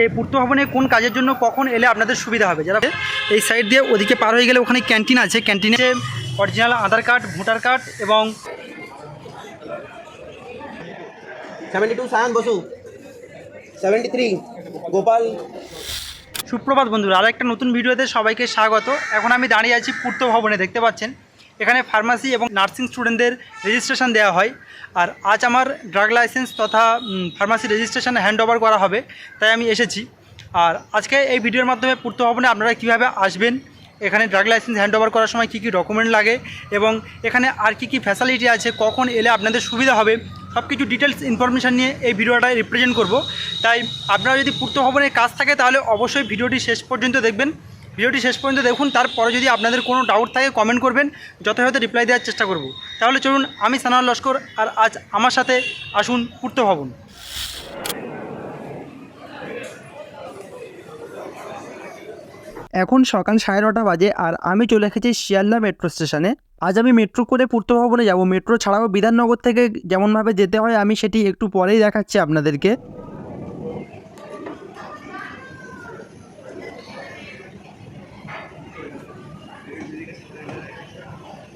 এই পূর্ত ভবনে কোন কাজের জন্য কখন এলে আপনাদের সুবিধা হবে। যারা এই সাইড দিয়ে ওদিকে পার হয়ে গেলে ওখানে ক্যান্টিন আছে, ক্যান্টিনে অরিজিনাল আধার কার্ড, ভোটার কার্ড এবং 72 সায়ন বসু, 73 গোপাল। সুপ্রভাত বন্ধুরা, আর একটা নতুন ভিডিওতে সবাইকে স্বাগত। এখন আমি দাঁড়িয়ে আছি পূর্ত ভবনে, দেখতে পাচ্ছেন এখানে ফার্মাসি এবং নার্সিং স্টুডেন্টদের রেজিস্ট্রেশন দেওয়া হয়। আর আজ আমার ড্রাগ লাইসেন্স তথা ফার্মাসি রেজিস্ট্রেশন হ্যান্ড ওভার করা হবে, তাই আমি এসেছি। আর আজকে এই ভিডিওর মাধ্যমে পূর্ত ভবনে আপনারা কীভাবে আসবেন, এখানে ড্রাগ লাইসেন্স হ্যান্ড ওভার করার সময় কী কী ডকুমেন্ট লাগে এবং এখানে আর কী ফ্যাসিলিটি আছে, কখন এলে আপনাদের সুবিধা হবে, সব কিছু ডিটেলস ইনফরমেশান নিয়ে এই ভিডিওটা রিপ্রেজেন্ট করব। তাই আপনারা যদি পূর্ত ভবনের কাজ থাকে তাহলে অবশ্যই ভিডিওটি শেষ পর্যন্ত দেখবেন। ভিডিওটি শেষ পর্যন্ত দেখুন, তারপরে যদি আপনাদের কোনো ডাউট থাকে কমেন্ট করবেন, যথাযথ রিপ্লাই দেওয়ার চেষ্টা করব। তাহলে চলুন, আমি সানোয়ার লস্কর, আর আজ আমার সাথে আসুন পূর্ত ভবন। এখন সকাল 9:30 বাজে আর আমি চলে এসেছি শিয়ালদা মেট্রো স্টেশনে। আজ আমি মেট্রো করে পূর্ত ভবনে যাব। মেট্রো ছাড়াও বিধাননগর থেকে যেমনভাবে যেতে হয় আমি সেটি একটু পরেই দেখাচ্ছি আপনাদেরকে।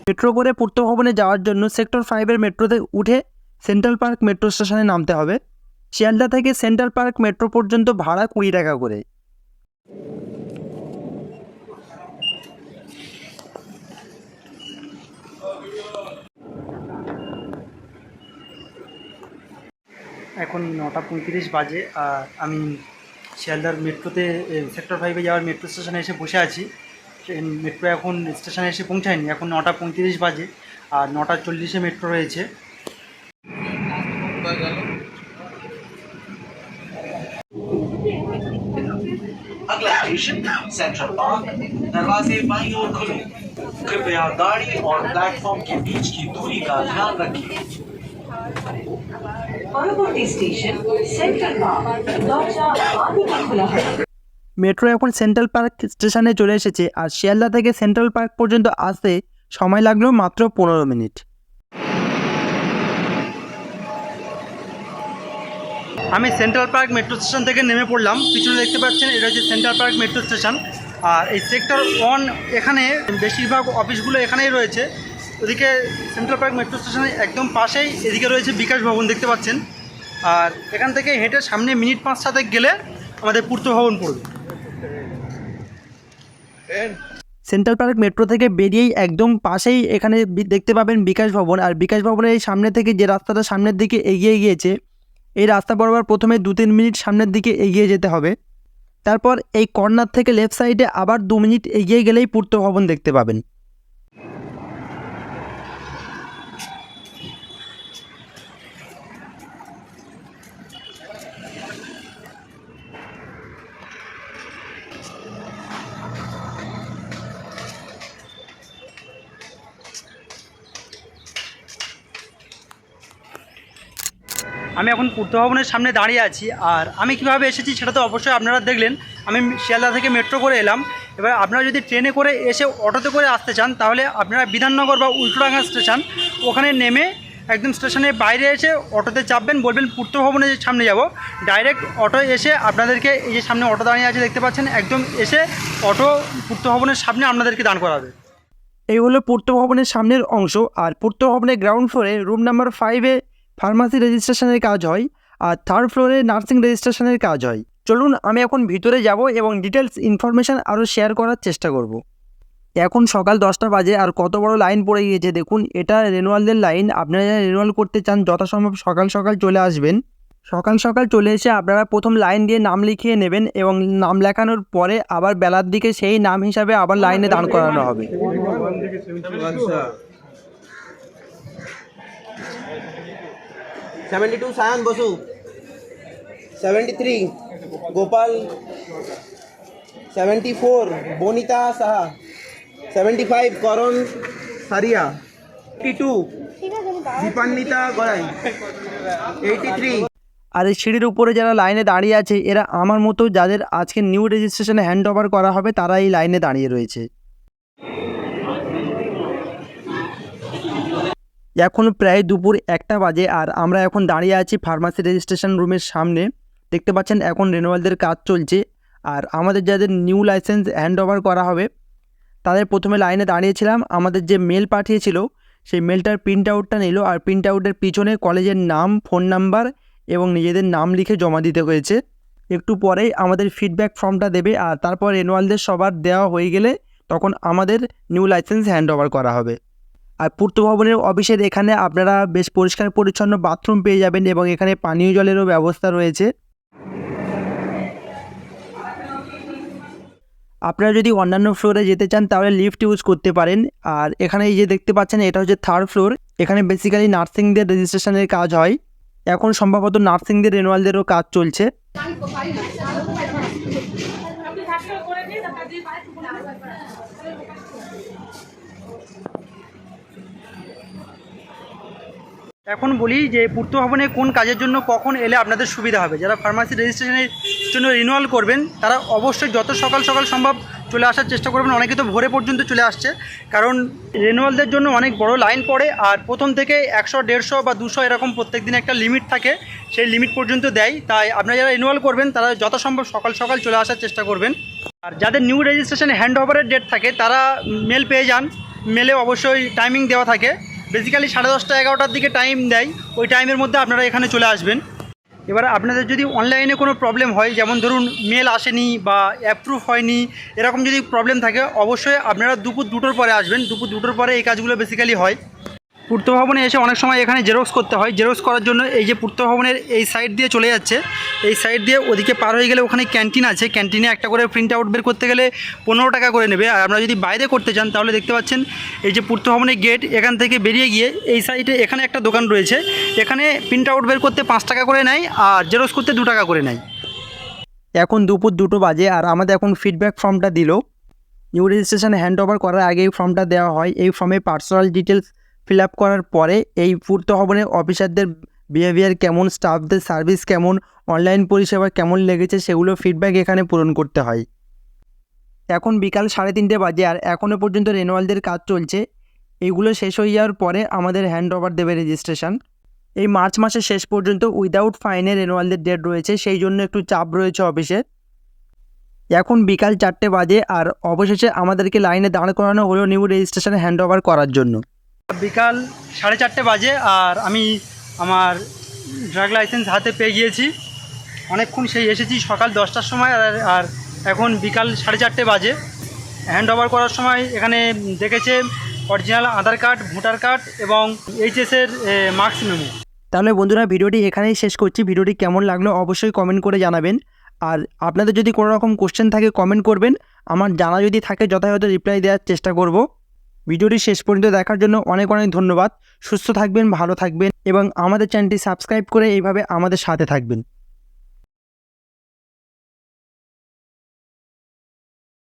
মেট্রো করে পূর্ত ভবনে যাওয়ার জন্য সেক্টর 5-এর মেট্রোতে উঠে সেন্ট্রাল পার্ক মেট্রো স্টেশনে নামতে হবে। শিয়ালদা থেকে সেন্ট্রাল পার্ক মেট্রো পর্যন্ত ভাড়া 20 টাকা করে। এখন 9:35 বাজে আর আমি শিয়ালদার মেট্রোতে সেক্টর 5-এ যাওয়ার মেট্রো স্টেশনে এসে বসে আছি। মেট্রো এখন স্টেশনে এসে পৌঁছায়নি, এখন 9:35 বাজে আর 9:40-এ মেট্রো রয়েছে। अगला स्टेशन सेंट्रल पार्क। दरवाजे बाईं ओर खुले। कृपया गाड़ी और प्लेटफॉर्म के बीच की दूरी का ध्यान रखें। পরবর্তী স্টেশন সেন্ট্রাল পার্ক, দরজা বাদিকে খোলা হবে। মেট্রো এখন সেন্ট্রাল পার্ক স্টেশনে চলে এসেছে আর শিয়ালদা থেকে সেন্ট্রাল পার্ক পর্যন্ত আসতে সময় লাগলো মাত্র 15 মিনিট। আমি সেন্ট্রাল পার্ক মেট্রো স্টেশন থেকে নেমে পড়লাম। পিছনে দেখতে পাচ্ছেন এটা হচ্ছে সেন্ট্রাল পার্ক মেট্রো স্টেশন। আর এই সেক্টর 1 এখানে বেশিরভাগ অফিসগুলো এখানেই রয়েছে। ওদিকে সেন্ট্রাল পার্ক মেট্রো স্টেশনের একদম পাশেই এদিকে রয়েছে বিকাশ ভবন, দেখতে পাচ্ছেন। আর এখান থেকে হেঁটে সামনে মিনিট 5-7 গেলে আমাদের পূর্ত ভবন পড়বে। সেন্ট্রাল পার্ক মেট্রো থেকে বেরিয়েই একদম পাশেই এখানে দেখতে পাবেন বিকাশ ভবন। আর বিকাশ ভবনের এই সামনে থেকে যে রাস্তাটা সামনের দিকে এগিয়ে গিয়েছে, এই রাস্তা বরাবর প্রথমে 2-3 মিনিট সামনের দিকে এগিয়ে যেতে হবে। তারপর এই কর্নার থেকে লেফট সাইডে আবার 2 মিনিট এগিয়ে গেলেই পূর্ত ভবন দেখতে পাবেন। আমি এখন পূর্ত ভবনের সামনে দাঁড়িয়ে আছি। আর আমি কীভাবে এসেছি সেটা তো অবশ্যই আপনারা দেখলেন। আমি শিয়ালদা থেকে মেট্রো করে এলাম। এবার আপনারা যদি ট্রেনে করে এসে অটোতে করে আসতে চান তাহলে আপনারা বিধাননগর বা উল্টোডাঙ্গা স্টেশন ওখানে নেমে একদম স্টেশনের বাইরে এসে অটোতে চাপবেন, বলবেন পূর্ত ভবনের সামনে যাব। ডাইরেক্ট অটো এসে আপনাদেরকে এই যে সামনে অটো দাঁড়িয়ে আছে দেখতে পাচ্ছেন, একদম এসে অটো পূর্ত ভবনের সামনে আপনাদেরকে দাঁড় করাবে। এই হলো পূর্ত ভবনের সামনের অংশ। আর পূর্ত ভবনের গ্রাউন্ড ফ্লোরে রুম নাম্বার 5-এ ফার্মাসি রেজিস্ট্রেশনের কাজ হয় আর 3rd ফ্লোরে নার্সিং রেজিস্ট্রেশনের কাজ হয়। চলুন আমি এখন ভিতরে যাব এবং ডিটেলস ইনফরমেশান আরও শেয়ার করার চেষ্টা করব। এখন সকাল 10টা বাজে আর কত বড় লাইন পড়ে গিয়েছে দেখুন। এটা রেনুয়ালদের লাইন। আপনারা যারা রেনুয়াল করতে চান যথাসম্ভব সকাল সকাল চলে আসবেন। সকাল সকাল চলে এসে আপনারা প্রথম লাইন দিয়ে নাম লিখিয়ে নেবেন এবং নাম লেখানোর পরে আবার বেলার দিকে সেই নাম হিসাবে আবার লাইনে দাঁড় করানো হবে। 72 সায়ন বসু, 73 গোপাল, 74 বনিতা সাহা, 75 করণ সারিয়া, 82 দীপান্বিতা গড়াই, 83। আর এই সিঁড়ির উপরে যারা লাইনে দাঁড়িয়ে আছে এরা আমার মতো যাদের আজকে নিউ রেজিস্ট্রেশনে হ্যান্ড ওভার করা হবে তারা এই লাইনে দাঁড়িয়ে রয়েছে। এখন প্রায় দুপুর 1টা বাজে আর আমরা এখন দাঁড়িয়ে আছি ফার্মাসি রেজিস্ট্রেশন রুমের সামনে। দেখতে পাচ্ছেন এখন রেনুয়ালদের কাজ চলছে। আর আমাদের যাদের নিউ লাইসেন্স হ্যান্ড ওভার করা হবে তাদের প্রথমে লাইনে দাঁড়িয়েছিলাম, আমাদের যে মেল পাঠিয়েছিল সেই মেলটার প্রিন্ট আউটটা নিল, আর প্রিন্ট আউটের পিছনে কলেজের নাম, ফোন নাম্বার এবং নিজেদের নাম লিখে জমা দিতে হয়েছে। একটু পরেই আমাদের ফিডব্যাক ফর্মটা দেবে, আর তারপর রেনুয়ালদের সবার দেওয়া হয়ে গেলে তখন আমাদের নিউ লাইসেন্স হ্যান্ড ওভার করা হবে। আর পূর্ত ভবনের অফিসের এখানে আপনারা বেশ পরিষ্কার পরিচ্ছন্ন বাথরুম পেয়ে যাবেন এবং এখানে পানীয় জলেরও ব্যবস্থা রয়েছে। আপনারা যদি অন্যান্য ফ্লোরে যেতে চান তাহলে লিফট ইউজ করতে পারেন। আর এখানে এই যে দেখতে পাচ্ছেন এটা হচ্ছে 3rd ফ্লোর। এখানে বেসিক্যালি নার্সিংদের রেজিস্ট্রেশনের কাজ হয়। এখন সম্ভবত নার্সিংদের রেনুয়ালদেরও কাজ চলছে। এখন বলি যে পূর্ত ভবনে কোন কাজের জন্য কখন এলে আপনাদের সুবিধা হবে। যারা ফার্মাসি রেজিস্ট্রেশনের জন্য রিনিউয়াল করবেন তারা অবশ্যই যত সকাল সকাল সম্ভব চলে আসার চেষ্টা করবেন। অনেকে তো ভোরে পর্যন্ত চলে আসছে, কারণ রিনিউয়ালদের জন্য অনেক বড় লাইন পড়ে। আর প্রথম থেকে 100, 150 বা 200 এরকম প্রত্যেক দিন একটা লিমিট থাকে, সেই লিমিট পর্যন্ত দেয়। তাই আপনারা যারা রিনিউয়াল করবেন তারা যত সম্ভব সকাল সকাল চলে আসার চেষ্টা করবেন। আর যাদের নিউ রেজিস্ট্রেশন হ্যান্ড ওভারের ডেট থাকে তারা মেল পেয়ে যান। মেলে অবশ্যই টাইমিং দেওয়া থাকে, বেসিক্যালি 10:30, 11টার দিকে টাইম দেয়। ওই টাইমের মধ্যে আপনারা এখানে চলে আসবেন। এবার আপনাদের যদি অনলাইনে কোনো প্রবলেম হয়, যেমন ধরুন মেল আসেনি বা অ্যাপ্রুভ হয়নি, এরকম যদি প্রবলেম থাকে অবশ্যই আপনারা দুপুর 2টোর পরে আসবেন। দুপুর 2টোর পরে এই কাজগুলো বেসিক্যালি হয়। পূর্ত ভবনে এসে অনেক সময় এখানে জেরক্স করতে হয়। জেরক্স করার জন্য এই যে পূর্ত ভবনের এই সাইড দিয়ে চলে যাচ্ছে, এই সাইড দিয়ে ওদিকে পার হয়ে গেলে ওখানে ক্যান্টিন আছে। ক্যান্টিনে একটা করে প্রিন্ট আউট বের করতে গেলে 15 টাকা করে নেবে। আর আপনারা যদি বাইরে করতে চান তাহলে দেখতে পাচ্ছেন এই যে পূর্ত ভবনের গেট, এখান থেকে বেরিয়ে গিয়ে এই সাইডে এখানে একটা দোকান রয়েছে, এখানে প্রিন্ট আউট বের করতে 5 টাকা করে নেয় আর জেরক্স করতে 2 টাকা করে নেয়। এখন দুপুর 2টো বাজে আর আমাদের এখন ফিডব্যাক ফর্মটা দিল। নিউ রেজিস্ট্রেশন হ্যান্ড ওভার করার আগে এই ফর্মটা দেওয়া হয়। এই ফর্মে পার্সোনাল ডিটেলস ফিল আপ করার পরে এই পূর্ত ভবনের অফিসারদের বিহেভিয়ার কেমন, স্টাফদের সার্ভিস কেমন, অনলাইন পরিষেবা কেমন লেগেছে সেগুলো ফিডব্যাক এখানে পূরণ করতে হয়। এখন বিকাল 3:30 বাজে আর এখনও পর্যন্ত রেনুয়ালদের কাজ চলছে। এইগুলো শেষ হয়ে যাওয়ার পরে আমাদের হ্যান্ড ওভার দেবে রেজিস্ট্রেশন। এই মার্চ মাসের শেষ পর্যন্ত উইদাউট ফাইনে রেনুয়ালদের ডেট রয়েছে, সেই জন্য একটু চাপ রয়েছে অফিসে। এখন বিকাল 4টে বাজে আর অবশেষে আমাদেরকে লাইনে দাঁড় করানো হলো নিউ রেজিস্ট্রেশন হ্যান্ড ওভার করার জন্য। বিকাল 4:30 বাজে আর আমি আমার ড্রাগ লাইসেন্স হাতে পেয়ে গিয়েছি। অনেকক্ষণ সেই এসেছি সকাল 10টার সময়, আর এখন বিকাল 4:30 বাজে। হ্যান্ড ওভার করার সময় এখানে দেখেছে অরিজিনাল আধার কার্ড, ভোটার কার্ড এবং এইচএসের মার্কস মেমো। তাহলে বন্ধুরা ভিডিওটি এখানেই শেষ করছি। ভিডিওটি কেমন লাগলো অবশ্যই কমেন্ট করে জানাবেন। আর আপনাদের যদি কোনো রকম কোশ্চেন থাকে কমেন্ট করবেন, আমার জানা যদি থাকে যথাযথ রিপ্লাই দেওয়ার চেষ্টা করব। ভিডিওটি শেষ পর্যন্ত দেখার জন্য অনেক অনেক ধন্যবাদ। সুস্থ থাকবেন, ভালো থাকবেন এবং আমাদের চ্যানেলটি সাবস্ক্রাইব করে এইভাবে আমাদের সাথে থাকবেন।